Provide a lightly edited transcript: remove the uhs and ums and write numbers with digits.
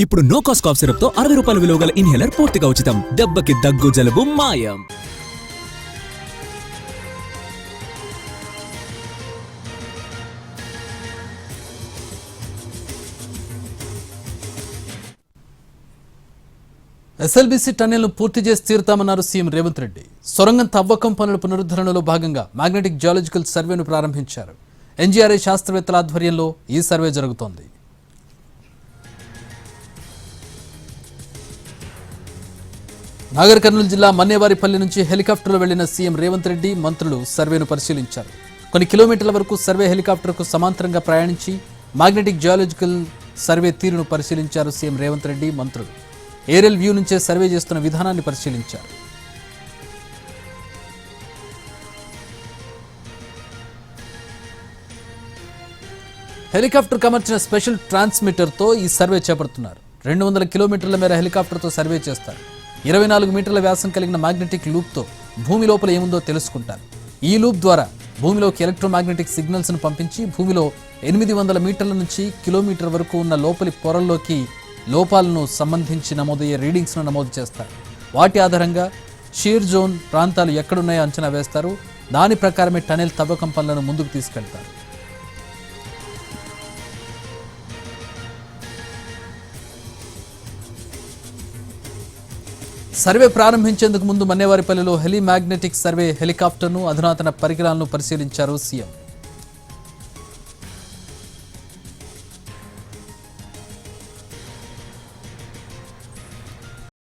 ఇప్పుడు no cost cough syrup తో 60 రూపాయల విలువ గల ఇన్హేలర్ పూర్తిగా ఉచితం. దెబ్బకి దగ్గు జలుబు మాయం. ఎస్ఎల్బీసీ టన్నెల్ను పూర్తి చేసి తీరుతామన్నారు సీఎం రేవంత్ రెడ్డి. సొరంగం తవ్వకం పనుల పునరుద్ధరణలో భాగంగా మ్యాగ్నెటిక్ జియాలజికల్ సర్వేను ప్రారంభించారు. ఎన్జీఆర్ఐ శాస్త్రవేత్తల ఆధ్వర్యంలో ఈ సర్వే జరుగుతోంది. నాగర్ కర్నూలు జిల్లా మన్నేవారిపల్లి నుంచి హెలికాప్టర్లో వెళ్లిన సీఎం రేవంత్ రెడ్డి, మంత్రులు సర్వేను పరిశీలించారు. కొన్ని కిలోమీటర్ల వరకు సర్వే హెలికాప్టర్కు సమాంతరంగా ప్రయాణించి మ్యాగ్నెటిక్ జియాలజికల్ సర్వే తీరును పరిశీలించారు సీఎం రేవంత్ రెడ్డి, మంత్రులు. ఏరియల్ వ్యూ నుంచే సర్వే చేస్తున్న విధానాన్ని పరిశీలించారు. హెలికాప్టర్ అమర్చిన స్పెషల్ ట్రాన్స్మిటర్తో ఈ సర్వే చేపడుతున్నారు. 200 కిలోమీటర్ల మేర హెలికాప్టర్తో సర్వే చేస్తారు. 24 మీటర్ల వ్యాసం కలిగిన మ్యాగ్నెటిక్ లూప్తో భూమి లోపల ఏముందో తెలుసుకుంటారు. ఈ లూప్ ద్వారా భూమిలోకి ఎలక్ట్రోమాగ్నెటిక్ సిగ్నల్స్ను పంపించి భూమిలో 800 మీటర్ల నుంచి కిలోమీటర్ వరకు ఉన్న లోపలి పొరల్లోకి లోపాలను సంబంధించి నమోదయ్యే రీడింగ్స్ను నమోదు చేస్తారు. వాటి ఆధారంగా షీర్ జోన్ ప్రాంతాలు ఎక్కడున్నాయో అంచనా వేస్తారు. దాని ప్రకారమే టనెల్ తవ్వకం పనులను ముందుకు తీసుకెళ్తారు. సర్వే ప్రారంభించేందుకు ముందు మన్నేవారిపల్లిలో హెలిమాగ్నెటిక్ సర్వే హెలికాప్టర్ను, అధునాతన పరికరాలను పరిశీలించారు సీఎం.